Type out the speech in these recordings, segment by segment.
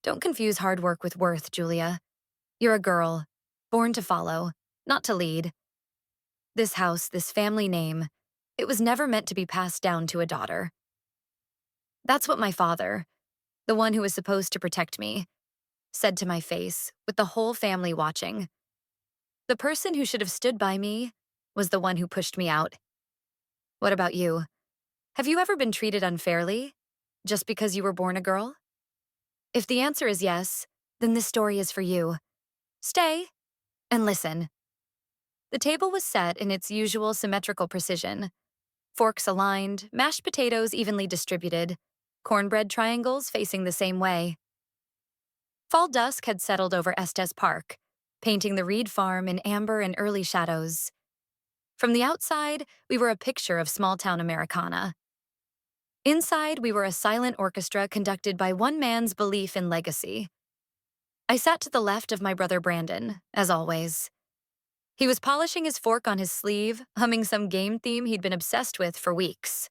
Don't confuse hard work with worth, Julia. You're a girl, born to follow, not to lead. This house, this family name, it was never meant to be passed down to a daughter. That's what my father, the one who was supposed to protect me, said to my face, with the whole family watching. The person who should have stood by me was the one who pushed me out. What about you? Have you ever been treated unfairly, just because you were born a girl? If the answer is yes, then this story is for you. Stay and listen. The table was set in its usual symmetrical precision. Forks aligned, mashed potatoes evenly distributed, cornbread triangles facing the same way. Fall dusk had settled over Estes Park, painting the Reed farm in amber and early shadows. From the outside, we were a picture of small-town Americana. Inside, we were a silent orchestra conducted by one man's belief in legacy. I sat to the left of my brother Brandon, as always. He was polishing his fork on his sleeve, humming some game theme he'd been obsessed with for weeks.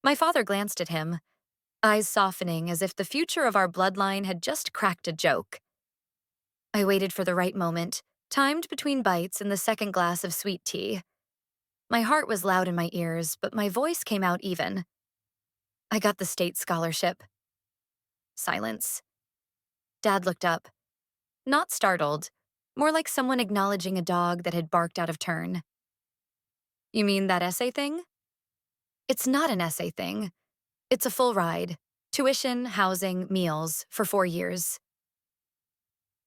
My father glanced at him, eyes softening as if the future of our bloodline had just cracked a joke. I waited for the right moment, timed between bites and the second glass of sweet tea. My heart was loud in my ears, but my voice came out even. I got the state scholarship. Silence. Dad looked up. Not startled, more like someone acknowledging a dog that had barked out of turn. You mean that essay thing? It's not an essay thing. It's a full ride. Tuition, housing, meals, for 4 years.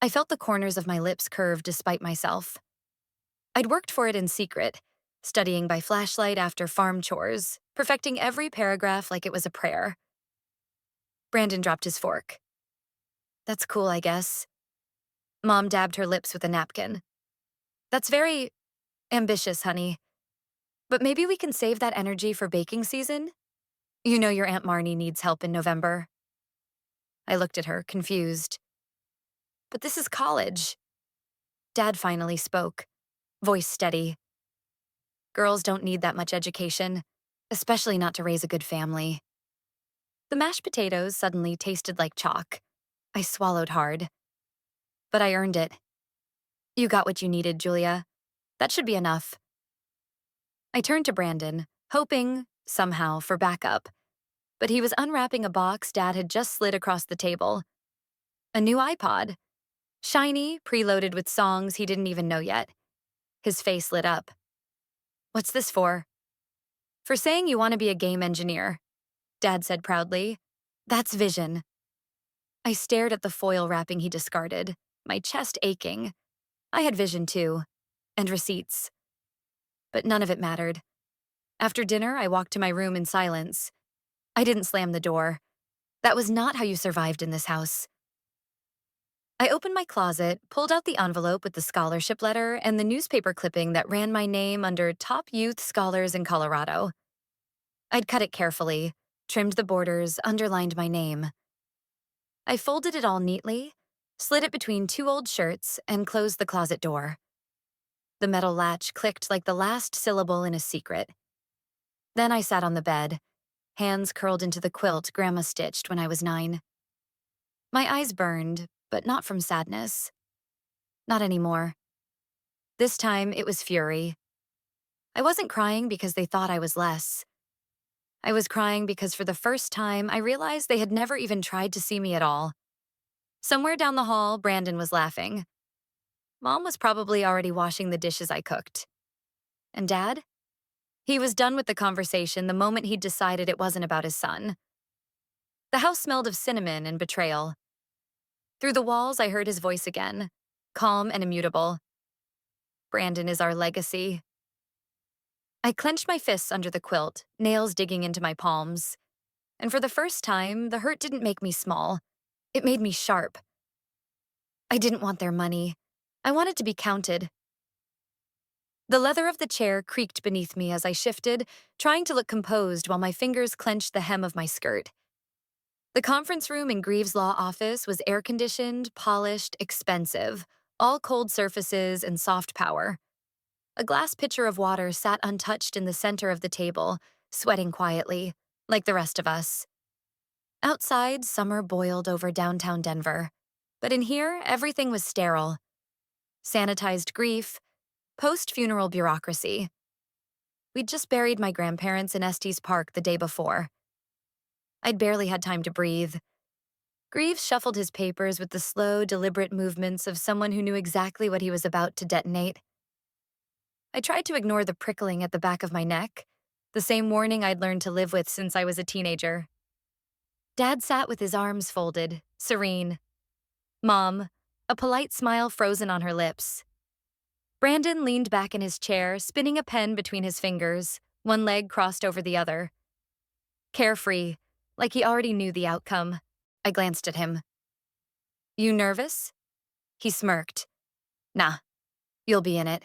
I felt the corners of my lips curve despite myself. I'd worked for it in secret, studying by flashlight after farm chores, perfecting every paragraph like it was a prayer. Brandon dropped his fork. That's cool, I guess. Mom dabbed her lips with a napkin. That's very ambitious, honey. But maybe we can save that energy for baking season? You know your Aunt Marnie needs help in November. I looked at her, confused. But this is college. Dad finally spoke, voice steady. Girls don't need that much education, especially not to raise a good family. The mashed potatoes suddenly tasted like chalk. I swallowed hard. But I earned it. You got what you needed, Julia. That should be enough. I turned to Brandon, hoping, somehow, for backup. But he was unwrapping a box Dad had just slid across the table. A new iPod. Shiny, preloaded with songs he didn't even know yet. His face lit up. What's this for? For saying you want to be a game engineer, Dad said proudly. That's vision. I stared at the foil wrapping he discarded, my chest aching. I had vision too, and receipts. But none of it mattered. After dinner, I walked to my room in silence. I didn't slam the door. That was not how you survived in this house. I opened my closet, pulled out the envelope with the scholarship letter and the newspaper clipping that ran my name under top youth scholars in Colorado. I'd cut it carefully, trimmed the borders, underlined my name. I folded it all neatly, slid it between 2 old shirts, and closed the closet door. The metal latch clicked like the last syllable in a secret. Then I sat on the bed, hands curled into the quilt Grandma stitched when I was 9. My eyes burned, but not from sadness. Not anymore. This time, it was fury. I wasn't crying because they thought I was less. I was crying because for the first time, I realized they had never even tried to see me at all. Somewhere down the hall, Brandon was laughing. Mom was probably already washing the dishes I cooked. And Dad? He was done with the conversation the moment he'd decided it wasn't about his son. The house smelled of cinnamon and betrayal. Through the walls, I heard his voice again, calm and immutable. Brandon is our legacy. I clenched my fists under the quilt, nails digging into my palms. And for the first time, the hurt didn't make me small. It made me sharp. I didn't want their money. I wanted to be counted. The leather of the chair creaked beneath me as I shifted, trying to look composed while my fingers clenched the hem of my skirt. The conference room in Greaves' law office was air-conditioned, polished, expensive, all cold surfaces and soft power. A glass pitcher of water sat untouched in the center of the table, sweating quietly, like the rest of us. Outside, summer boiled over downtown Denver. But in here, everything was sterile. Sanitized grief, post-funeral bureaucracy. We'd just buried my grandparents in Estes Park the day before. I'd barely had time to breathe. Greaves shuffled his papers with the slow, deliberate movements of someone who knew exactly what he was about to detonate. I tried to ignore the prickling at the back of my neck, the same warning I'd learned to live with since I was a teenager. Dad sat with his arms folded, serene. Mom, a polite smile frozen on her lips. Brandon leaned back in his chair, spinning a pen between his fingers, one leg crossed over the other. Carefree, like he already knew the outcome. I glanced at him. You nervous? He smirked. Nah, you'll be in it.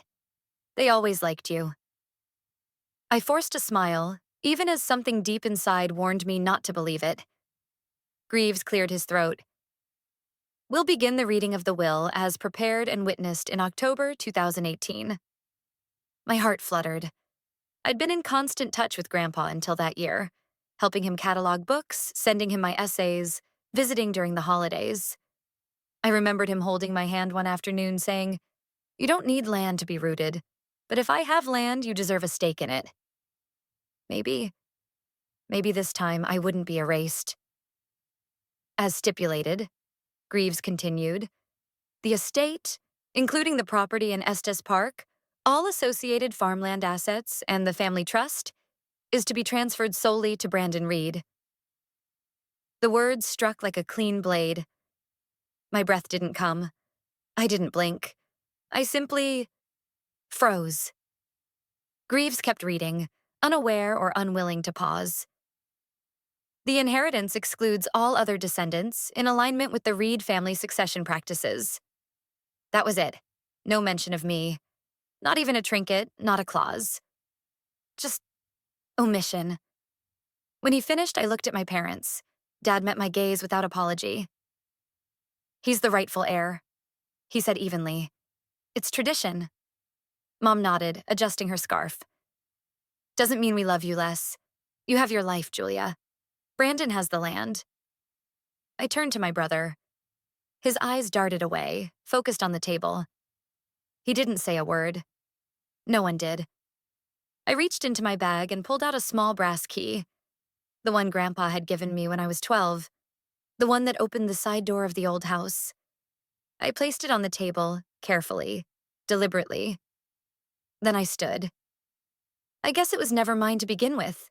They always liked you. I forced a smile, even as something deep inside warned me not to believe it. Greaves cleared his throat. We'll begin the reading of the will as prepared and witnessed in October 2018. My heart fluttered. I'd been in constant touch with Grandpa until that year, helping him catalog books, sending him my essays, visiting during the holidays. I remembered him holding my hand one afternoon saying, "You don't need land to be rooted, but if I have land, you deserve a stake in it." Maybe this time I wouldn't be erased. As stipulated, Greaves continued, the estate, including the property in Estes Park, all associated farmland assets, and the family trust, is to be transferred solely to Brandon Reed. The words struck like a clean blade. My breath didn't come. I didn't blink. I simply froze. Greaves kept reading, unaware or unwilling to pause. The inheritance excludes all other descendants in alignment with the Reed family succession practices. That was it. No mention of me. Not even a trinket, not a clause. Just omission. When he finished, I looked at my parents. Dad met my gaze without apology. He's the rightful heir, he said evenly. It's tradition. Mom nodded, adjusting her scarf. Doesn't mean we love you less. You have your life, Julia. Brandon has the land. I turned to my brother. His eyes darted away, focused on the table. He didn't say a word. No one did. I reached into my bag and pulled out a small brass key, the one Grandpa had given me when I was 12, the one that opened the side door of the old house. I placed it on the table, carefully, deliberately. Then I stood. I guess it was never mine to begin with.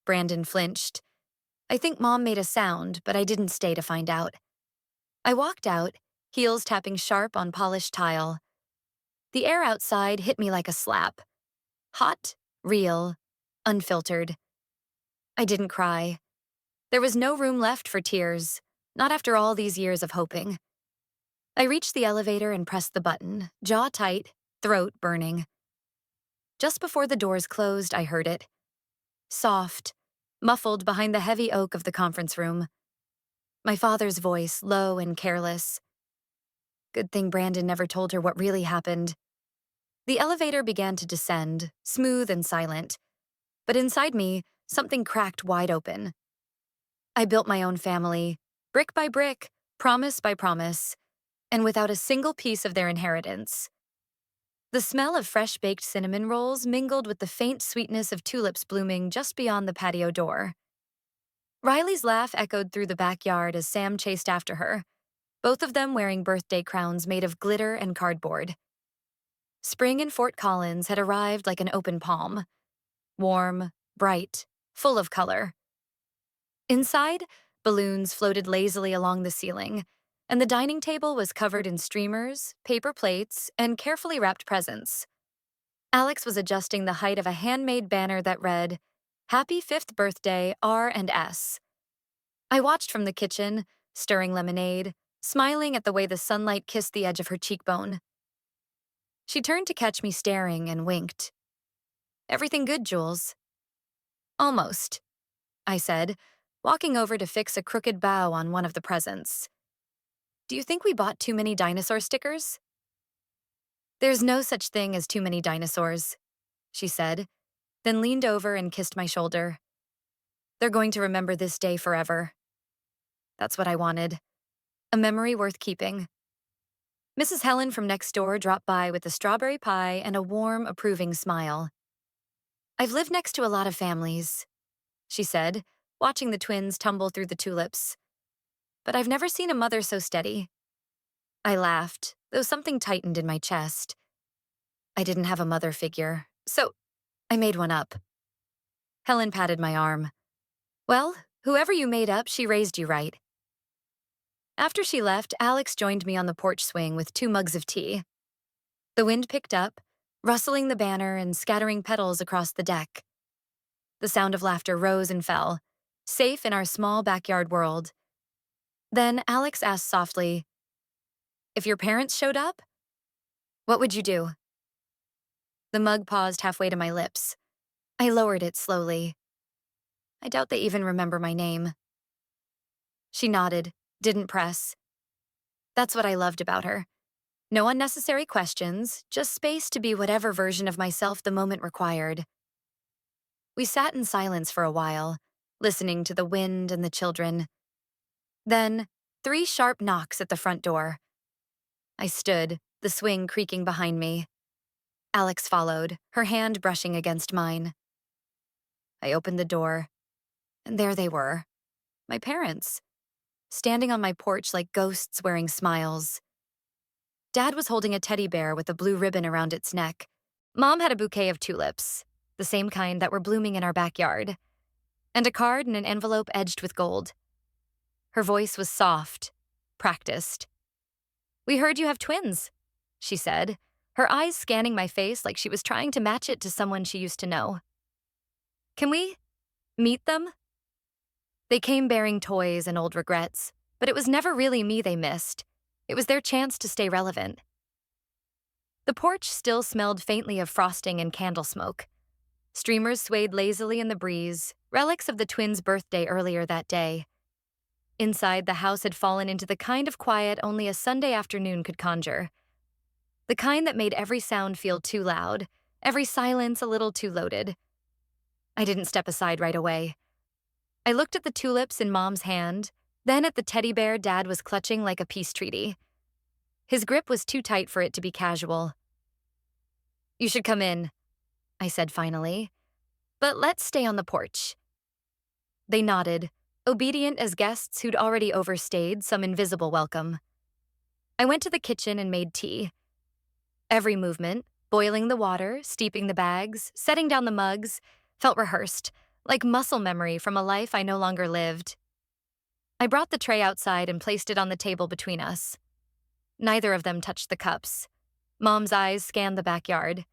Brandon flinched. I think Mom made a sound, but I didn't stay to find out. I walked out, heels tapping sharp on polished tile. The air outside hit me like a slap. Hot, real, unfiltered. I didn't cry. There was no room left for tears, not after all these years of hoping. I reached the elevator and pressed the button, jaw tight, throat burning. Just before the doors closed, I heard it. Soft, muffled behind the heavy oak of the conference room. My father's voice, low and careless. Good thing Brandon never told her what really happened. The elevator began to descend, smooth and silent. But inside me, something cracked wide open. I built my own family, brick by brick, promise by promise, and without a single piece of their inheritance. The smell of fresh-baked cinnamon rolls mingled with the faint sweetness of tulips blooming just beyond the patio door. Riley's laugh echoed through the backyard as Sam chased after her, both of them wearing birthday crowns made of glitter and cardboard. Spring in Fort Collins had arrived like an open palm. Warm, bright, full of color. Inside, balloons floated lazily along the ceiling, and the dining table was covered in streamers, paper plates, and carefully wrapped presents. Alex was adjusting the height of a handmade banner that read, "Happy 5th birthday, R and S." I watched from the kitchen, stirring lemonade, smiling at the way the sunlight kissed the edge of her cheekbone. She turned to catch me staring and winked. "Everything good, Jules?" "Almost," I said, walking over to fix a crooked bow on one of the presents. "Do you think we bought too many dinosaur stickers?" "There's no such thing as too many dinosaurs," she said, then leaned over and kissed my shoulder. They're going to remember this day forever. That's what I wanted. A memory worth keeping. Mrs. Helen from next door dropped by with a strawberry pie and a warm, approving smile. I've lived next to a lot of families, she said, watching the twins tumble through the tulips. But I've never seen a mother so steady. I laughed, though something tightened in my chest. I didn't have a mother figure, so I made one up. Helen patted my arm. Well, whoever you made up, she raised you right. After she left, Alex joined me on the porch swing with 2 mugs of tea. The wind picked up, rustling the banner and scattering petals across the deck. The sound of laughter rose and fell, safe in our small backyard world. Then Alex asked softly, "If your parents showed up, what would you do?" The mug paused halfway to my lips. I lowered it slowly. I doubt they even remember my name. She nodded, didn't press. That's what I loved about her. No unnecessary questions, just space to be whatever version of myself the moment required. We sat in silence for a while, listening to the wind and the children. Then, 3 sharp knocks at the front door. I stood, the swing creaking behind me. Alex followed, her hand brushing against mine. I opened the door, and there they were, my parents, standing on my porch like ghosts wearing smiles. Dad was holding a teddy bear with a blue ribbon around its neck. Mom had a bouquet of tulips, the same kind that were blooming in our backyard, and a card in an envelope edged with gold. Her voice was soft, practiced. "We heard you have twins," she said, her eyes scanning my face like she was trying to match it to someone she used to know. "Can we meet them?" They came bearing toys and old regrets, but it was never really me they missed. It was their chance to stay relevant. The porch still smelled faintly of frosting and candle smoke. Streamers swayed lazily in the breeze, relics of the twins' birthday earlier that day. Inside, the house had fallen into the kind of quiet only a Sunday afternoon could conjure. The kind that made every sound feel too loud, every silence a little too loaded. I didn't step aside right away. I looked at the tulips in Mom's hand, then at the teddy bear Dad was clutching like a peace treaty. His grip was too tight for it to be casual. "You should come in," I said finally. "But let's stay on the porch." They nodded, obedient as guests who'd already overstayed some invisible welcome. I went to the kitchen and made tea. Every movement, boiling the water, steeping the bags, setting down the mugs, felt rehearsed, like muscle memory from a life I no longer lived. I brought the tray outside and placed it on the table between us. Neither of them touched the cups. Mom's eyes scanned the backyard.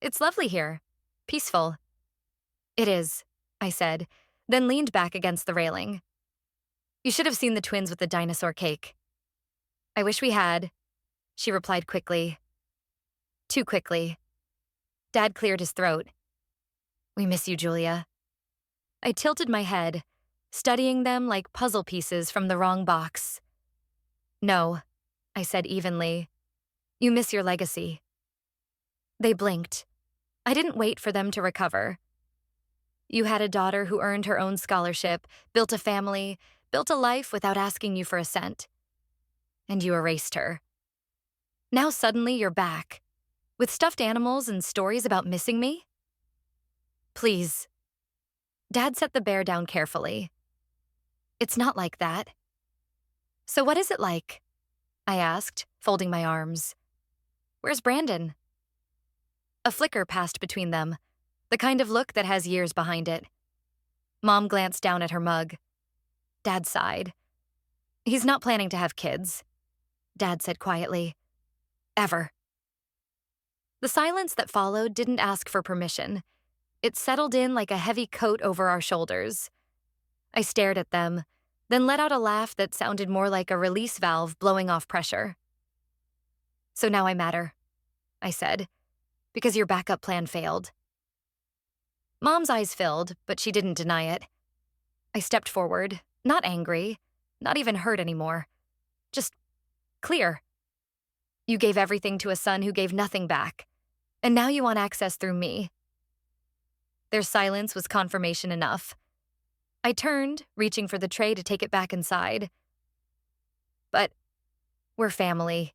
"It's lovely here. Peaceful." "It is," I said, then leaned back against the railing. "You should have seen the twins with the dinosaur cake." "I wish we had," she replied quickly. Too quickly. Dad cleared his throat. "We miss you, Julia." I tilted my head, studying them like puzzle pieces from the wrong box. "No," I said evenly. "You miss your legacy." They blinked. I didn't wait for them to recover. "You had a daughter who earned her own scholarship, built a family, built a life without asking you for a cent. And you erased her. Now suddenly you're back, with stuffed animals and stories about missing me?" "Please." Dad set the bear down carefully. "It's not like that." "So what is it like?" I asked, folding my arms. "Where's Brandon?" A flicker passed between them, the kind of look that has years behind it. Mom glanced down at her mug. Dad sighed. "He's not planning to have kids," Dad said quietly. "Ever." The silence that followed didn't ask for permission. It settled in like a heavy coat over our shoulders. I stared at them, then let out a laugh that sounded more like a release valve blowing off pressure. "So now I matter," I said, "because your backup plan failed." Mom's eyes filled, but she didn't deny it. I stepped forward, not angry, not even hurt anymore. Just clear. "You gave everything to a son who gave nothing back, and now you want access through me." Their silence was confirmation enough. I turned, reaching for the tray to take it back inside. But we're family,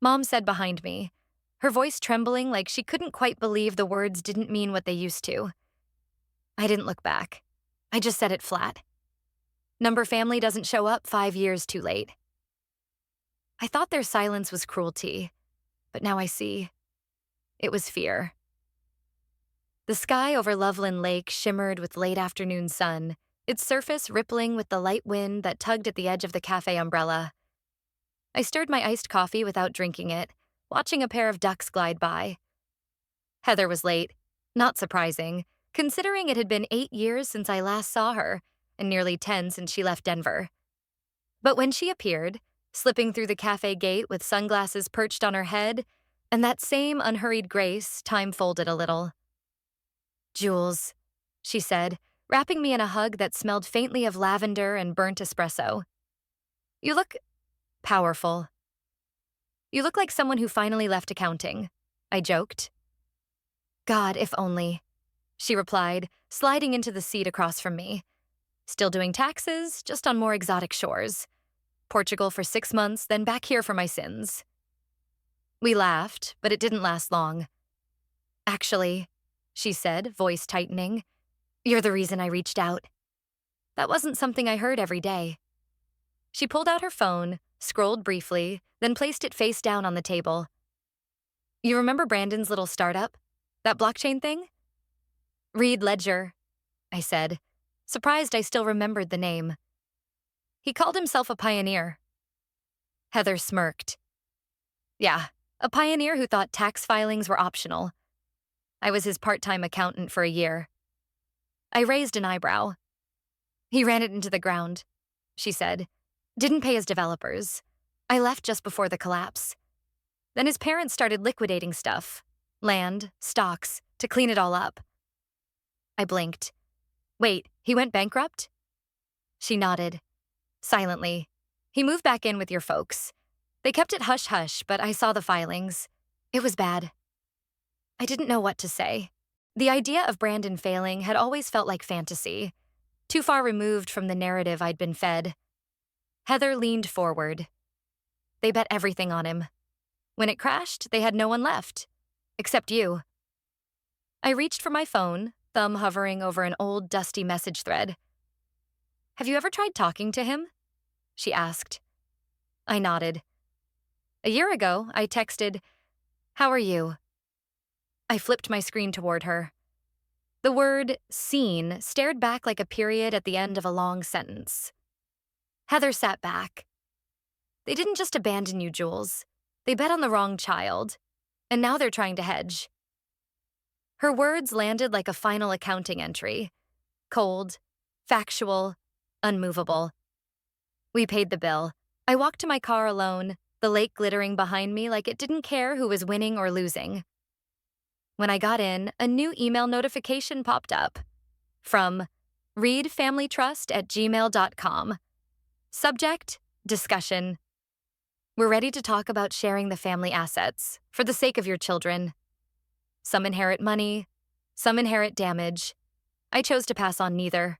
Mom said behind me, her voice trembling like she couldn't quite believe the words didn't mean what they used to. I didn't look back. I just said it flat. Number family doesn't show up 5 years too late. I thought their silence was cruelty, but now I see. It was fear. The sky over Loveland Lake shimmered with late afternoon sun, its surface rippling with the light wind that tugged at the edge of the cafe umbrella. I stirred my iced coffee without drinking it, watching a pair of ducks glide by. Heather was late, not surprising, considering it had been 8 years since I last saw her, and nearly 10 since she left Denver. But when she appeared, slipping through the cafe gate with sunglasses perched on her head, and that same unhurried grace, time folded a little. "Jules," she said, wrapping me in a hug that smelled faintly of lavender and burnt espresso. "You look powerful. You look like someone who finally left accounting," I joked. "God, if only," she replied, sliding into the seat across from me. "Still doing taxes, just on more exotic shores. Portugal for 6 months, then back here for my sins." We laughed, but it didn't last long. "Actually," she said, voice tightening, "you're the reason I reached out." That wasn't something I heard every day. She pulled out her phone, scrolled briefly, then placed it face down on the table. "You remember Brandon's little startup? That blockchain thing?" "Reed Ledger," I said, surprised I still remembered the name. "He called himself a pioneer." Heather smirked. "Yeah, a pioneer who thought tax filings were optional. I was his part-time accountant for a year." I raised an eyebrow. "He ran it into the ground," she said. "Didn't pay his developers. I left just before the collapse. Then his parents started liquidating stuff, land, stocks, to clean it all up." I blinked. "Wait, he went bankrupt?" She nodded. Silently. "He moved back in with your folks. They kept it hush-hush, but I saw the filings. It was bad." I didn't know what to say. The idea of Brandon failing had always felt like fantasy, too far removed from the narrative I'd been fed. Heather leaned forward. "They bet everything on him. When it crashed, they had no one left. Except you." I reached for my phone, thumb hovering over an old, dusty message thread. "Have you ever tried talking to him?" she asked. I nodded. "A year ago, I texted, 'How are you?'" I flipped my screen toward her. The word "seen" stared back like a period at the end of a long sentence. Heather sat back. "They didn't just abandon you, Jules. They bet on the wrong child. And now they're trying to hedge." Her words landed like a final accounting entry. Cold, factual, unmovable. We paid the bill. I walked to my car alone, the lake glittering behind me like it didn't care who was winning or losing. When I got in, a new email notification popped up. From readfamilytrust@gmail.com. Subject, discussion. "We're ready to talk about sharing the family assets, for the sake of your children. Some inherit money, some inherit damage. I chose to pass on neither."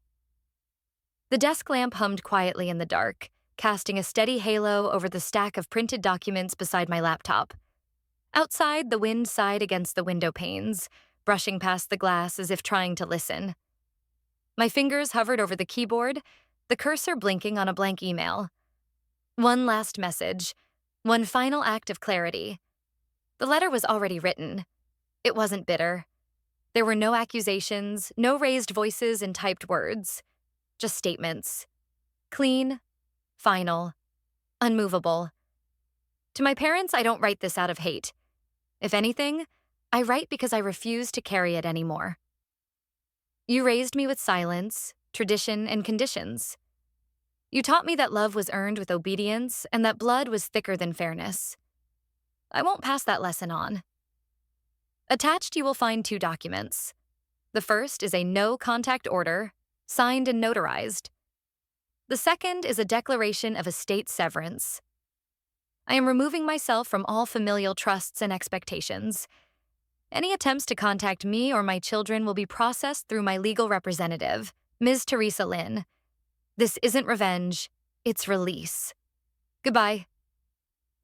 The desk lamp hummed quietly in the dark, casting a steady halo over the stack of printed documents beside my laptop. Outside, the wind sighed against the window panes, brushing past the glass as if trying to listen. My fingers hovered over the keyboard, the cursor blinking on a blank email. One last message, one final act of clarity. The letter was already written. It wasn't bitter. There were no accusations, no raised voices in typed words. Just statements. Clean, final, unmovable. To my parents, I don't write this out of hate. If anything, I write because I refuse to carry it anymore. You raised me with silence, tradition, and conditions. You taught me that love was earned with obedience and that blood was thicker than fairness. I won't pass that lesson on. Attached, you will find 2 documents. The first is a no-contact order, signed and notarized. The second is a declaration of estate severance. I am removing myself from all familial trusts and expectations. Any attempts to contact me or my children will be processed through my legal representative, Ms. Teresa Lynn, this isn't revenge, it's release. Goodbye.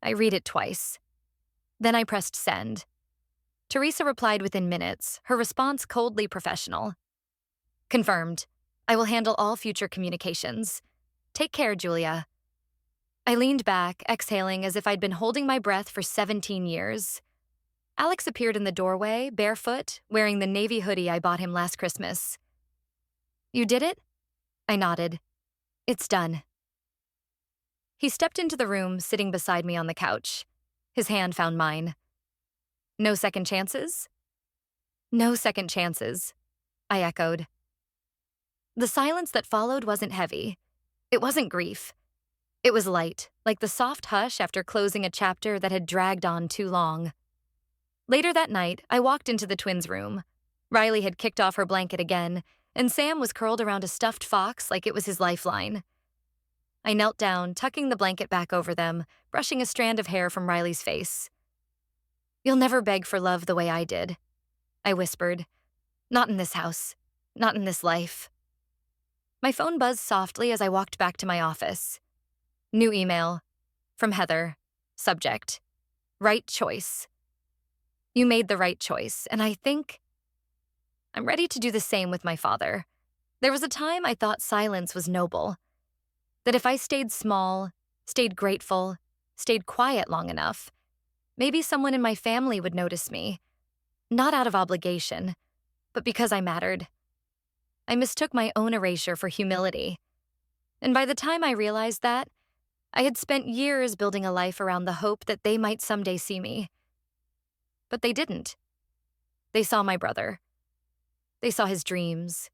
I read it twice. Then I pressed send. Teresa replied within minutes, her response coldly professional. Confirmed. I will handle all future communications. Take care, Julia. I leaned back, exhaling as if I'd been holding my breath for 17 years. Alex appeared in the doorway, barefoot, wearing the navy hoodie I bought him last Christmas. You did it? I nodded. It's done. He stepped into the room, sitting beside me on the couch. His hand found mine. No second chances? No second chances, I echoed. The silence that followed wasn't heavy. It wasn't grief. It was light, like the soft hush after closing a chapter that had dragged on too long. Later that night, I walked into the twins' room. Riley had kicked off her blanket again, and Sam was curled around a stuffed fox like it was his lifeline. I knelt down, tucking the blanket back over them, brushing a strand of hair from Riley's face. You'll never beg for love the way I did, I whispered. Not in this house. Not in this life. My phone buzzed softly as I walked back to my office. New email. From Heather. Subject. Right choice. You made the right choice, and I think I'm ready to do the same with my father. There was a time I thought silence was noble. That if I stayed small, stayed grateful, stayed quiet long enough, maybe someone in my family would notice me. Not out of obligation, but because I mattered. I mistook my own erasure for humility. And by the time I realized that, I had spent years building a life around the hope that they might someday see me. But they didn't. They saw my brother. They saw his dreams,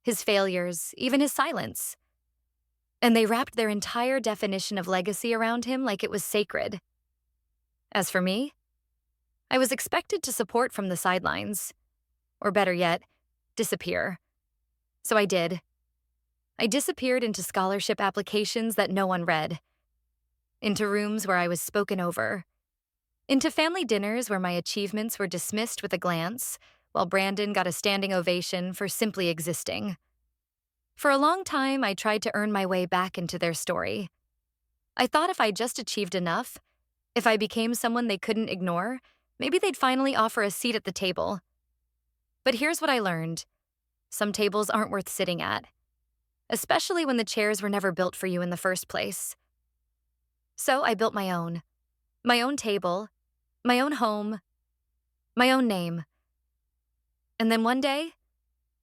his failures, even his silence. And they wrapped their entire definition of legacy around him like it was sacred. As for me, I was expected to support from the sidelines. Or better yet, disappear. So I did. I disappeared into scholarship applications that no one read. Into rooms where I was spoken over. Into family dinners where my achievements were dismissed with a glance, while Brandon got a standing ovation for simply existing. For a long time, I tried to earn my way back into their story. I thought if I just achieved enough, if I became someone they couldn't ignore, maybe they'd finally offer a seat at the table. But here's what I learned. Some tables aren't worth sitting at, especially when the chairs were never built for you in the first place. So I built my own table, my own home, my own name. And then one day,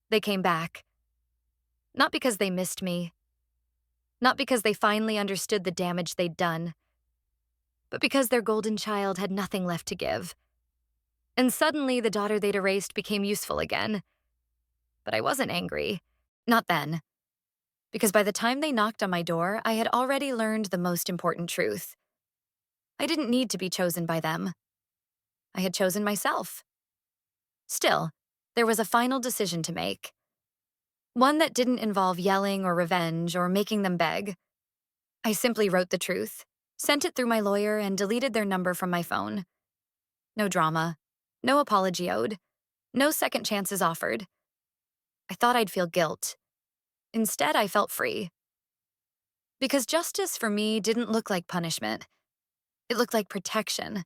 they came back. Not because they missed me, not because they finally understood the damage they'd done, but because their golden child had nothing left to give. And suddenly the daughter they'd erased became useful again. But I wasn't angry. Not then. Because by the time they knocked on my door, I had already learned the most important truth. I didn't need to be chosen by them. I had chosen myself. Still, there was a final decision to make. One that didn't involve yelling or revenge or making them beg. I simply wrote the truth, sent it through my lawyer, and deleted their number from my phone. No drama, no apology owed, no second chances offered. I thought I'd feel guilt. Instead, I felt free. Because justice for me didn't look like punishment. It looked like protection.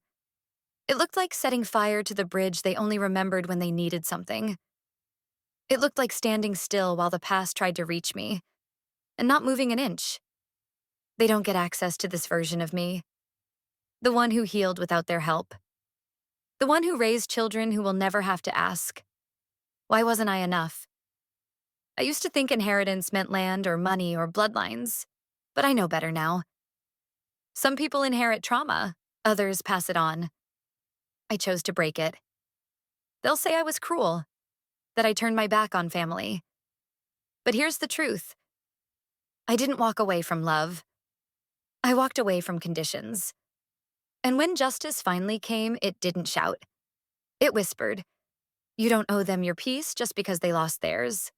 It looked like setting fire to the bridge they only remembered when they needed something. It looked like standing still while the past tried to reach me, and not moving an inch. They don't get access to this version of me. The one who healed without their help. The one who raised children who will never have to ask, why wasn't I enough? I used to think inheritance meant land or money or bloodlines, but I know better now. Some people inherit trauma, others pass it on. I chose to break it. They'll say I was cruel, that I turned my back on family. But here's the truth. I didn't walk away from love. I walked away from conditions. And when justice finally came, it didn't shout. It whispered, you don't owe them your peace just because they lost theirs.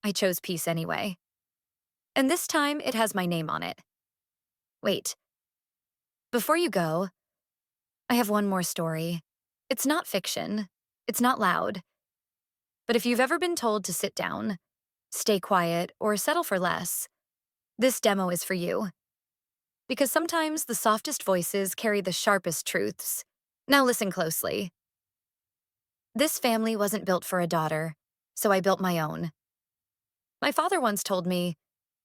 I chose peace anyway. And this time, it has my name on it. Wait. Before you go, I have one more story. It's not fiction. It's not loud. But if you've ever been told to sit down, stay quiet, or settle for less, this demo is for you. Because sometimes the softest voices carry the sharpest truths. Now listen closely. This family wasn't built for a daughter, so I built my own. My father once told me,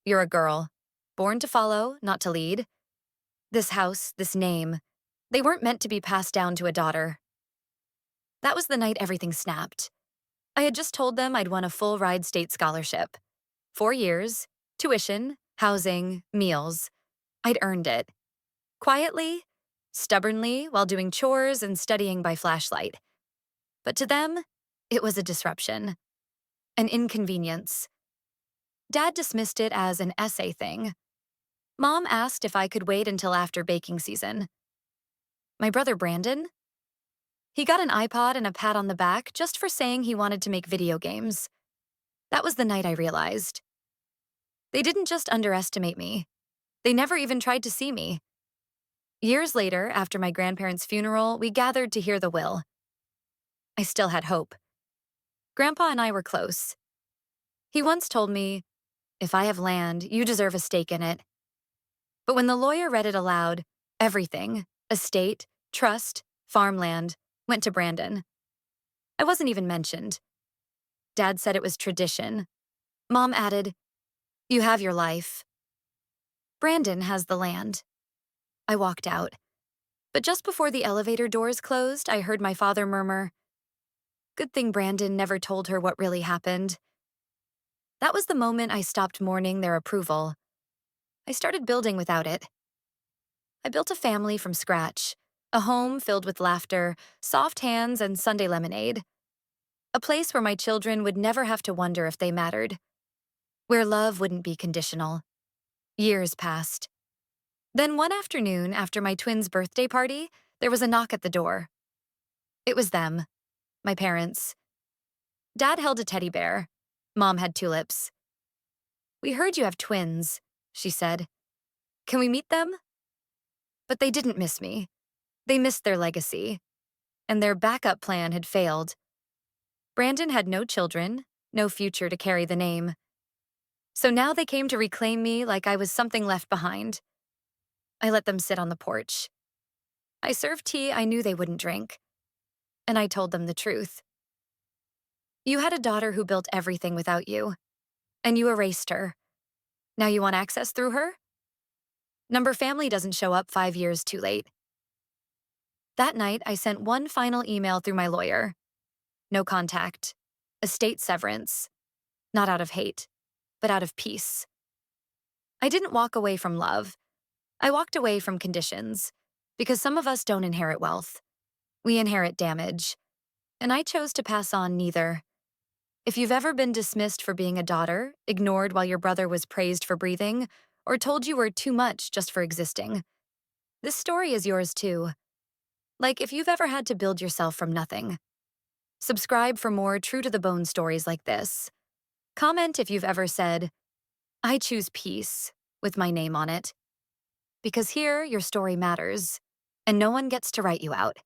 "You're a girl, born to follow, not to lead." This house, this name, they weren't meant to be passed down to a daughter. That was the night everything snapped. I had just told them I'd won a full-ride state scholarship. 4 years, tuition, housing, meals. I'd earned it. Quietly, stubbornly, while doing chores and studying by flashlight. But to them, it was a disruption, an inconvenience. Dad dismissed it as an essay thing. Mom asked if I could wait until after baking season. My brother Brandon? He got an iPod and a pat on the back just for saying he wanted to make video games. That was the night I realized. They didn't just underestimate me. They never even tried to see me. Years later, after my grandparents' funeral, we gathered to hear the will. I still had hope. Grandpa and I were close. He once told me, "If I have land, you deserve a stake in it." But when the lawyer read it aloud, everything, estate, trust, farmland, went to Brandon. I wasn't even mentioned. Dad said it was tradition. Mom added, "You have your life. Brandon has the land." I walked out. But just before the elevator doors closed, I heard my father murmur, "Good thing Brandon never told her what really happened." That was the moment I stopped mourning their approval. I started building without it. I built a family from scratch, a home filled with laughter, soft hands, and Sunday lemonade. A place where my children would never have to wonder if they mattered. Where love wouldn't be conditional. Years passed. Then one afternoon, after my twins' birthday party, there was a knock at the door. It was them, my parents. Dad held a teddy bear. Mom had tulips. "We heard you have twins," she said. "Can we meet them?" But they didn't miss me. They missed their legacy. And their backup plan had failed. Brandon had no children, no future to carry the name. So now they came to reclaim me like I was something left behind. I let them sit on the porch. I served tea I knew they wouldn't drink. And I told them the truth. You had a daughter who built everything without you. And you erased her. Now you want access through her? Number family doesn't show up 5 years too late. That night, I sent one final email through my lawyer. No contact. Estate severance. Not out of hate, but out of peace. I didn't walk away from love. I walked away from conditions. Because some of us don't inherit wealth. We inherit damage. And I chose to pass on neither. If you've ever been dismissed for being a daughter, ignored while your brother was praised for breathing, or told you were too much just for existing, this story is yours too. Like if you've ever had to build yourself from nothing. Subscribe for more true-to-the-bone stories like this. Comment if you've ever said, "I choose peace," with my name on it. Because here, your story matters, and no one gets to write you out.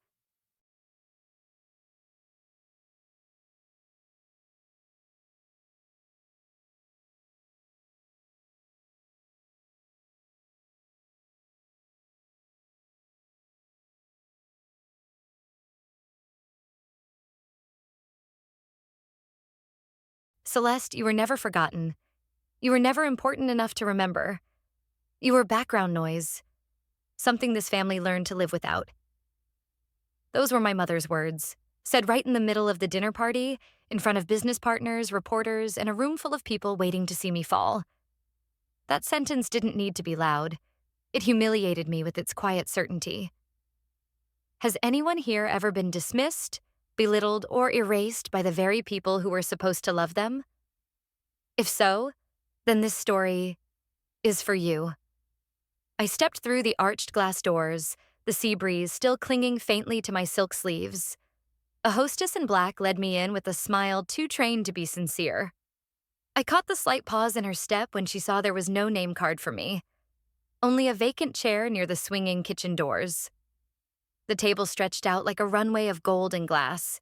Celeste, you were never forgotten. You were never important enough to remember. You were background noise, something this family learned to live without. Those were my mother's words, said right in the middle of the dinner party, in front of business partners, reporters, and a room full of people waiting to see me fall. That sentence didn't need to be loud. It humiliated me with its quiet certainty. Has anyone here ever been dismissed, belittled, or erased by the very people who were supposed to love them? If so, then this story is for you. I stepped through the arched glass doors, the sea breeze still clinging faintly to my silk sleeves. A hostess in black led me in with a smile too trained to be sincere. I caught the slight pause in her step when she saw there was no name card for me, only a vacant chair near the swinging kitchen doors. The table stretched out like a runway of gold and glass.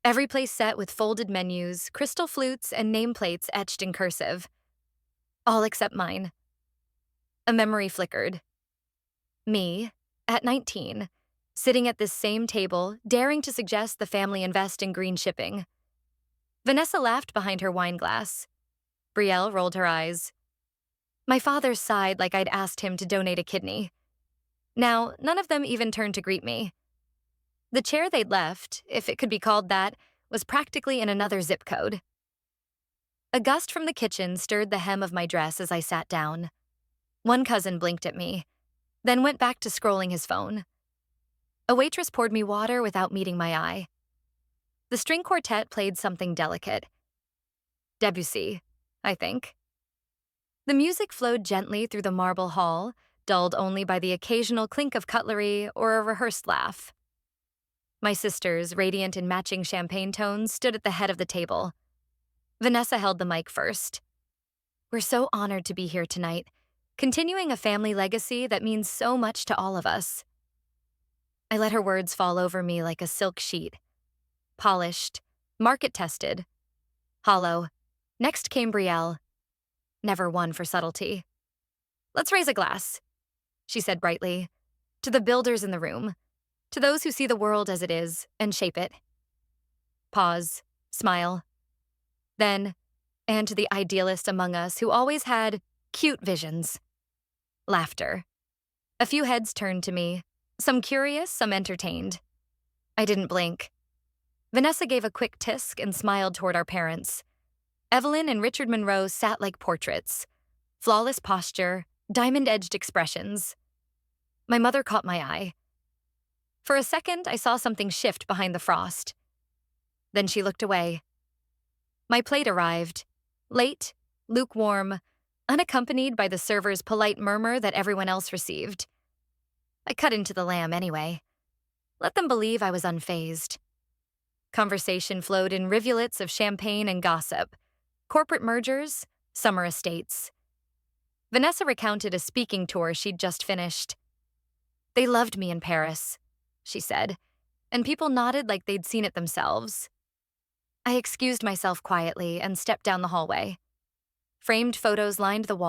Every place set with folded menus, crystal flutes, and nameplates etched in cursive. All except mine. A memory flickered. Me, at 19, sitting at this same table, daring to suggest the family invest in green shipping. Vanessa laughed behind her wine glass. Brielle rolled her eyes. My father sighed like I'd asked him to donate a kidney. Now, none of them even turned to greet me. The chair they'd left, if it could be called that, was practically in another zip code. A gust from the kitchen stirred the hem of my dress as I sat down. One cousin blinked at me, then went back to scrolling his phone. A waitress poured me water without meeting my eye. The string quartet played something delicate. Debussy, I think. The music flowed gently through the marble hall, dulled only by the occasional clink of cutlery or a rehearsed laugh. My sisters, radiant in matching champagne tones, stood at the head of the table. Vanessa held the mic first. We're so honored to be here tonight, continuing a family legacy that means so much to all of us. I let her words fall over me like a silk sheet. Polished, market-tested, hollow. Next came Brielle. Never one for subtlety. Let's raise a glass, she said brightly, to the builders in the room, to those who see the world as it is and shape it. Pause, smile. Then, and to the idealist among us who always had cute visions. Laughter. A few heads turned to me, some curious, some entertained. I didn't blink. Vanessa gave a quick tisk and smiled toward our parents. Evelyn and Richard Monroe sat like portraits. Flawless posture, diamond-edged expressions. My mother caught my eye. For a second, I saw something shift behind the frost. Then she looked away. My plate arrived, late, lukewarm, unaccompanied by the server's polite murmur that everyone else received. I cut into the lamb anyway. Let them believe I was unfazed. Conversation flowed in rivulets of champagne and gossip, corporate mergers, summer estates. Vanessa recounted a speaking tour she'd just finished. They loved me in Paris, she said, and people nodded like they'd seen it themselves. I excused myself quietly and stepped down the hallway. Framed photos lined the wall.